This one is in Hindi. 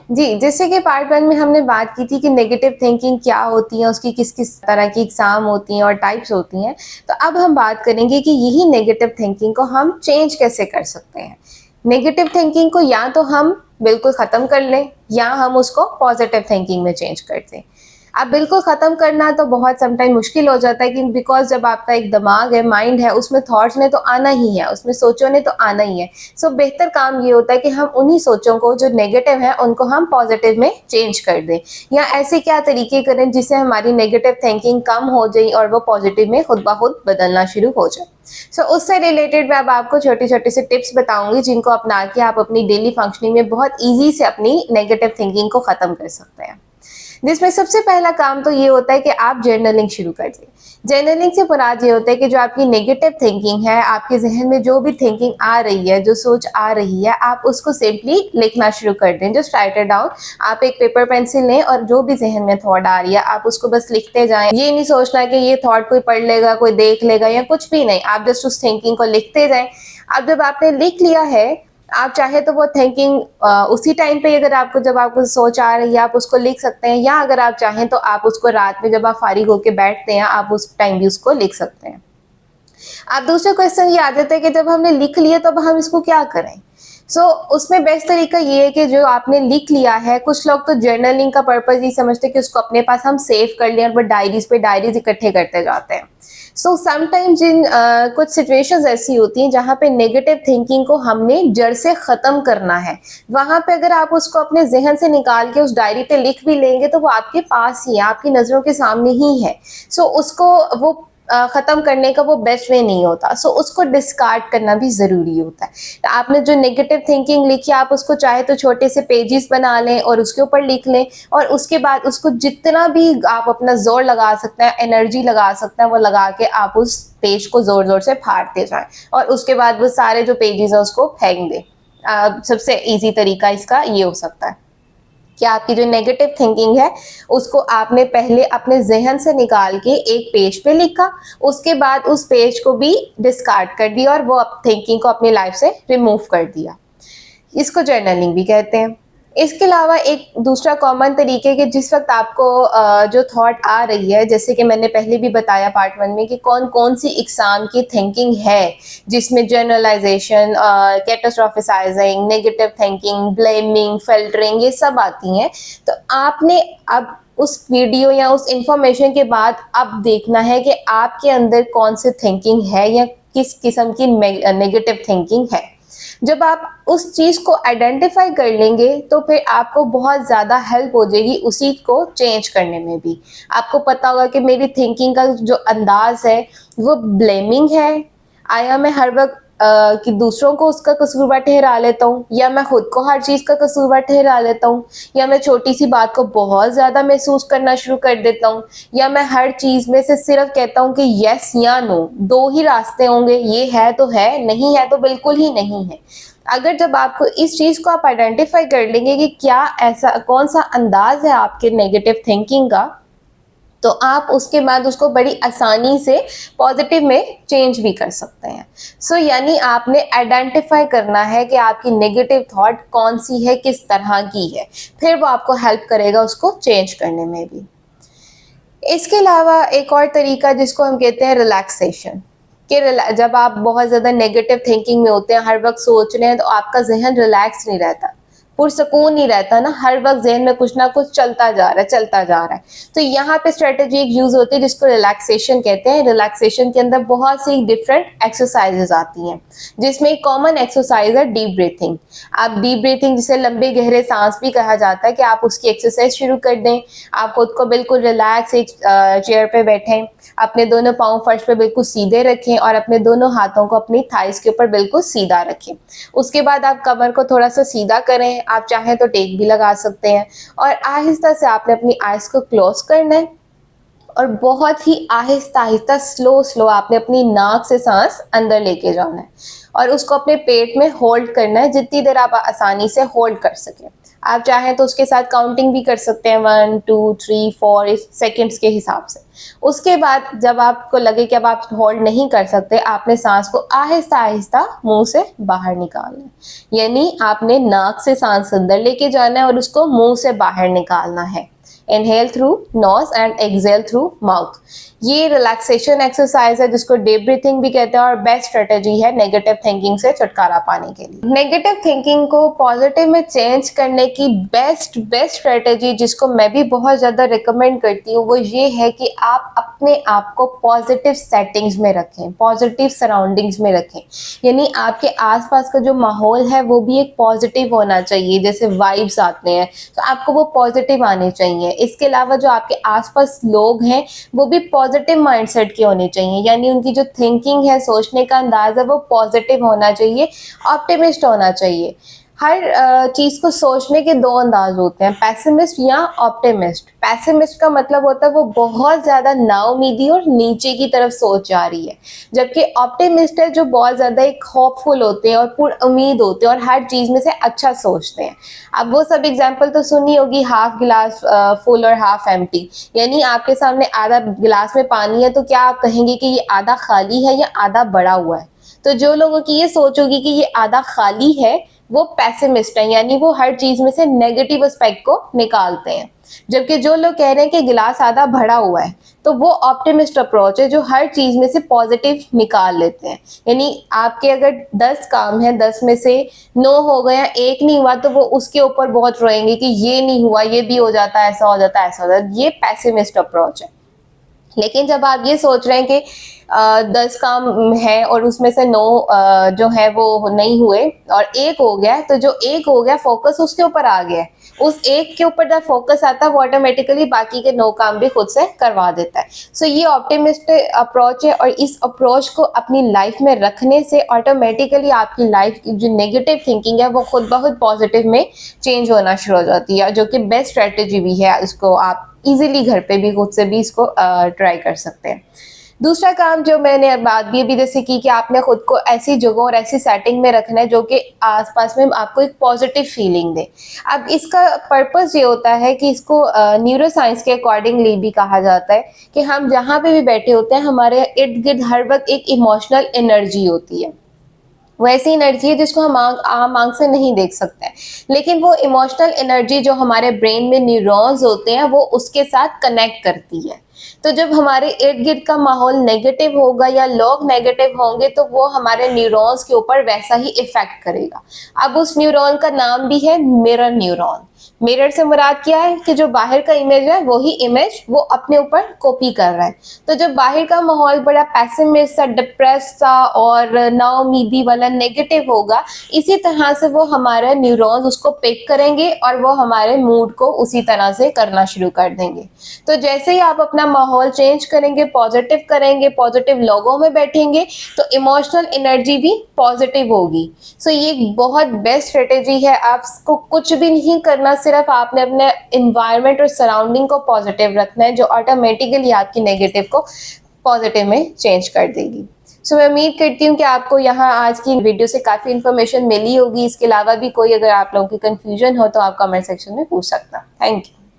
जी, जैसे कि पार्ट 1 में हमने बात की थी कि नेगेटिव थिंकिंग क्या होती है, उसकी किस-किस तरह की इकसाम होती हैं और टाइप्स होती हैं। तो अब हम बात करेंगे कि यही नेगेटिव थिंकिंग को हम चेंज कैसे कर सकते हैं। नेगेटिव थिंकिंग को या तो हम बिल्कुल ख़त्म कर लें या हम उसको पॉज़िटिव थिंकिंग में चेंज कर दें। अब बिल्कुल ख़त्म करना तो बहुत समटाइम मुश्किल हो जाता है कि बिकॉज़ जब आपका एक दिमाग है, माइंड है, उसमें थॉट्स ने तो आना ही है, उसमें सोचों ने तो आना ही है। सो बेहतर काम ये होता है कि हम उन्हीं सोचों को जो नेगेटिव हैं, उनको हम पॉज़िटिव में चेंज कर दें या ऐसे क्या तरीके करें जिससे हमारी नेगेटिव थिंकिंग कम हो जाए और वो पॉज़िटिव में खुद ब खुद बदलना शुरू हो जाए। सो उससे रिलेटेड मैं अब आपको छोटे-छोटे से टिप्स बताऊँगी जिनको अपना के आप अपनी डेली फंक्शनिंग में बहुत ईज़ी से अपनी नेगेटिव थिंकिंग को ख़त्म कर सकते हैं। जिसमें सबसे पहला काम तो ये होता है कि आप जर्नलिंग शुरू कर दें। जर्नलिंग से मुराद ये होता है कि जो आपकी नेगेटिव थिंकिंग है, आपके ज़हन में जो भी थिंकिंग आ रही है, जो सोच आ रही है, आप उसको सिंपली लिखना शुरू कर दें। Just right it down. आप एक पेपर पेंसिल लें और जो भी ज़हन में थॉट आ रही है, आप उसको बस लिखते जाएँ। ये नहीं सोचना कि ये थॉट कोई पढ़ लेगा, कोई देख लेगा या कुछ भी नहीं। आप जस्ट उस थिंकिंग को लिखते जाएँ। अब जब आपने लिख लिया है, आप चाहे तो वो थिंकिंग उसी टाइम पे अगर आपको जब आपको सोच आ रही है आप उसको लिख सकते हैं या अगर आप चाहें तो आप उसको रात में जब आप फारिग होके बैठते हैं आप उस टाइम भी उसको लिख सकते हैं। अब दूसरा क्वेश्चन ये आ जाता है कि जब हमने लिख लिया तो अब हम इसको क्या करें? उसमें बेस्ट तरीका ये है कि जो आपने लिख लिया है, कुछ लोग तो जर्नलिंग का पर्पज़ ये समझते हैं कि उसको अपने पास हम सेव कर लें और वो डायरीज़ पे डायरीज़ इकट्ठे करते जाते हैं। समटाइम्स कुछ सिचुएशंस ऐसी होती हैं जहाँ पे नेगेटिव थिंकिंग को हमने जड़ से ख़त्म करना है। वहाँ पे अगर आप उसको अपने ज़हन से निकाल के उस डायरी पे लिख भी लेंगे तो वो आपके पास ही है, आपकी नज़रों के सामने ही है। उसको वो ख़त्म करने का वो बेस्ट वे नहीं होता। उसको डिस्कार्ड करना भी ज़रूरी होता है। तो आपने जो नेगेटिव थिंकिंग लिखी आप उसको चाहे तो छोटे से पेजेस बना लें और उसके ऊपर लिख लें और उसके बाद उसको जितना भी आप अपना ज़ोर लगा सकते हैं, एनर्जी लगा सकते हैं, वो लगा के आप उस पेज को ज़ोर-ज़ोर से फाड़ते जाएँ और उसके बाद वो सारे जो पेजेस हैं उसको फेंक दें। सबसे ईज़ी तरीका इसका ये हो सकता है कि आपकी जो नेगेटिव थिंकिंग है उसको आपने पहले अपने ज़हन से निकाल के एक पेज पे लिखा, उसके बाद उस पेज को भी डिस्कार्ड कर दिया और वो थिंकिंग को अपनी लाइफ से रिमूव कर दिया। इसको जर्नलिंग भी कहते हैं। इसके अलावा एक दूसरा कॉमन तरीके कि जिस वक़्त आपको जो थॉट आ रही है, जैसे कि मैंने पहले भी बताया पार्ट 1 में कि कौन-कौन सी इकसाम की थिंकिंग है, जिसमें जनरलाइज़ेशन, कैटास्ट्रोफिसाइज़िंग, नेगेटिव थिंकिंग, ब्लेमिंग, फ़िल्टरिंग ये सब आती हैं। तो आपने अब उस वीडियो या उस इन्फॉर्मेशन के बाद अब देखना है कि आपके अंदर कौन-सी थिंकिंग है या किस किस्म की नेगेटिव थिंकिंग है। जब आप उस चीज़ को आइडेंटिफाई कर लेंगे तो फिर आपको बहुत ज़्यादा हेल्प हो जाएगी उसी को चेंज करने में भी। आपको पता होगा कि मेरी थिंकिंग का जो अंदाज़ है वो ब्लेमिंग है, आया मैं हर वक़्त कि दूसरों को उसका कसूरवार ठहरा लेता हूँ या मैं खुद को हर चीज़ का कसूरवार ठहरा लेता हूँ या मैं छोटी-सी बात को बहुत ज़्यादा महसूस करना शुरू कर देता हूँ या मैं हर चीज़ में से सिर्फ़ कहता हूँ कि येस या नो, 2 ही रास्ते होंगे, ये है तो है, नहीं है तो बिल्कुल ही नहीं है। अगर जब आपको इस चीज़ को आप आइडेंटिफ़ाई कर लेंगे कि क्या ऐसा कौन-सा अंदाज़ है आपके नेगेटिव थिंकिंग का, तो आप उसके बाद उसको बड़ी आसानी से पॉजिटिव में चेंज भी कर सकते हैं। यानी आपने आइडेंटिफाई करना है कि आपकी नेगेटिव थॉट कौन सी है, किस तरह की है, फिर वो आपको हेल्प करेगा उसको चेंज करने में भी। इसके अलावा एक और तरीका जिसको हम कहते हैं रिलैक्सेशन, कि जब आप बहुत ज़्यादा नेगेटिव थिंकिंग में होते हैं, हर वक्त सोच रहे हैं तो आपका जहन रिलैक्स नहीं रहता, पुरसकून नहीं रहता ना, हर वक्त जहन में कुछ ना कुछ चलता जा रहा है चलता जा रहा है। तो यहाँ पे स्ट्रेटेजी एक यूज़ होती है जिसको रिलैक्सेशन कहते हैं। रिलैक्सेशन के अंदर बहुत सी डिफरेंट एक्सरसाइजेज आती हैं, जिसमें एक कॉमन एक्सरसाइज है डीप ब्रीथिंग। आप डीप ब्रीथिंग जिसे लंबे गहरे सांस भी कहा जाता है, कि आप उसकी एक्सरसाइज शुरू कर दें। आप खुद को बिल्कुल रिलैक्स एक चेयर पे बैठें, अपने दोनों पाँव फर्श पे बिल्कुल सीधे रखें और अपने दोनों हाथों को अपनी थाइस के ऊपर बिल्कुल सीधा रखें। उसके बाद आप कमर को थोड़ा सा सीधा करें, आप चाहें तो टेक भी लगा सकते हैं और आहिस्ता से आपने अपनी आइज़ को क्लोज करना है और बहुत ही आहिस्ता आहिस्ता स्लो स्लो आपने अपनी नाक से सांस अंदर लेके जाना है और उसको अपने पेट में होल्ड करना है जितनी देर आप आसानी से होल्ड कर सकें। आप चाहें तो उसके साथ काउंटिंग भी कर सकते हैं 1 2 3 4 सेकेंड्स के हिसाब से। उसके बाद जब आपको लगे कि अब आप होल्ड नहीं कर सकते, आपने सांस को आहिस्ता आहिस्ता मुंह से बाहर निकालना है, यानी आपने नाक से सांस अंदर लेके जाना है और उसको मुंह से बाहर निकालना है। Inhale through nose and exhale through mouth. ये रिलैक्सेशन एक्सरसाइज है जिसको डीप ब्रीथिंग भी कहते हैं और बेस्ट स्ट्रेटेजी है नेगेटिव थिंकिंग से छुटकारा पाने के लिए। नेगेटिव थिंकिंग को पॉजिटिव में चेंज करने की बेस्ट स्ट्रेटेजी जिसको मैं भी बहुत ज़्यादा रिकमेंड करती हूँ वो ये है कि आप अपने आप को पॉजिटिव सेटिंग्स में रखें, पॉजिटिव सराउंडिंग्स में रखें। यानी आपके आसपास का जो माहौल है वो भी एक पॉजिटिव होना चाहिए, जैसे वाइब्स आते हैं तो आपको वो पॉजिटिव आने चाहिए। इसके अलावा जो आपके आसपास लोग हैं वो भी पॉजिटिव माइंडसेट के होने चाहिए, यानी उनकी जो थिंकिंग है, सोचने का अंदाज है वो पॉजिटिव होना चाहिए, ऑप्टिमिस्ट होना चाहिए। हर चीज़ को सोचने के दो अंदाज होते हैं, पैसिमिस्ट या ऑप्टिमिस्ट। पैसिमिस्ट का मतलब होता है वो बहुत ज़्यादा नाउमीदी और नीचे की तरफ सोच जा रही है, जबकि ऑप्टिमिस्ट है जो बहुत ज़्यादा एक होपफुल होते हैं और पूर्ण उम्मीद होते हैं और हर चीज़ में से अच्छा सोचते हैं। अब वो सब एग्जाम्पल तो सुनी होगी, हाफ गिलास फुल और हाफ एम्प्टी, यानी आपके सामने आधा गिलास में पानी है तो क्या आप कहेंगे कि ये आधा खाली है या आधा भरा हुआ है? तो जो लोगों की ये सोच होगी कि ये आधा खाली है वो पैसिमिस्ट है, यानी वो हर चीज में से नेगेटिव एस्पेक्ट को निकालते हैं। जबकि जो लोग कह रहे हैं कि गिलास आधा भरा हुआ है तो वो ऑप्टिमिस्ट अप्रोच है जो हर चीज में से पॉजिटिव निकाल लेते हैं। यानी आपके अगर 10 काम है, 10 में से 9 हो गया, एक नहीं हुआ तो वो उसके ऊपर बहुत रोएंगे कि ये नहीं हुआ, ये भी हो जाता, ऐसा हो जाता, ऐसा हो जाता। ये पैसिमिस्ट अप्रोच है। लेकिन जब आप ये सोच रहे हैं कि 10 काम है और उसमें से 9 जो है वो नहीं हुए और एक हो गया, तो जो एक हो गया फोकस उसके ऊपर आ गया है, उस एक के ऊपर जब फोकस आता है वो ऑटोमेटिकली बाकी के 9 काम भी खुद से करवा देता है। सो ये ऑप्टिमिस्ट अप्रोच है और इस अप्रोच को अपनी लाइफ में रखने से ऑटोमेटिकली आपकी लाइफ की जो नेगेटिव थिंकिंग है वो खुद ब खुद पॉजिटिव में चेंज होना शुरू हो जाती है, जो कि बेस्ट स्ट्रेटेजी भी है। इसको आप इजीली घर पे भी खुद से भी इसको ट्राई कर सकते हैं। दूसरा काम जो मैंने बात ये भी जैसे की आपने खुद को ऐसी जगह और ऐसी सेटिंग में रखना है जो कि आसपास में आपको एक पॉजिटिव फीलिंग दे। अब इसका पर्पस ये होता है कि इसको न्यूरो साइंस के अकॉर्डिंगली भी कहा जाता है कि हम जहाँ पे भी बैठे होते हैं हमारे इर्द गिर्द हर वक्त एक इमोशनल एनर्जी होती है। वो ऐसी एनर्जी है जिसको हम आम आंख से नहीं देख सकते हैं, लेकिन वो इमोशनल एनर्जी जो हमारे ब्रेन में न्यूरॉन्स होते हैं वो उसके साथ कनेक्ट करती है। तो जब हमारे इर्द गिर्द का माहौल नेगेटिव होगा या लोग नेगेटिव होंगे तो वो हमारे न्यूरॉन्स के ऊपर वैसा ही इफेक्ट करेगा। अब उस न्यूरॉन का नाम भी है मिरर न्यूरॉन। मिरर से मुराद क्या है कि जो बाहर का इमेज है वही इमेज वो अपने ऊपर कॉपी कर रहा है। तो जब बाहर का माहौल बड़ा पैसिमिस्ट सा, डिप्रेस सा और नाउमीदी वाला नेगेटिव होगा, इसी तरह से वो हमारे न्यूरॉन्स उसको पिक करेंगे और वो हमारे मूड को उसी तरह से करना शुरू कर देंगे। तो जैसे ही आप अपना माहौल चेंज करेंगे, पॉजिटिव करेंगे, पॉजिटिव लोगों में बैठेंगे तो इमोशनल एनर्जी भी पॉजिटिव होगी। सो ये एक बहुत बेस्ट स्ट्रेटेजी है। आपको कुछ भी नहीं करना, सिर्फ आपने अपने एनवायरनमेंट और सराउंडिंग को पॉजिटिव रखना है जो ऑटोमेटिकली आपकी नेगेटिव को पॉजिटिव में चेंज कर देगी। सो मैं उम्मीद करती हूँ कि आपको यहाँ आज की वीडियो से काफ़ी इन्फॉर्मेशन मिली होगी। इसके अलावा भी कोई अगर आप लोगों की कंफ्यूजन हो तो आप कमेंट सेक्शन में पूछ सकता। Thank you.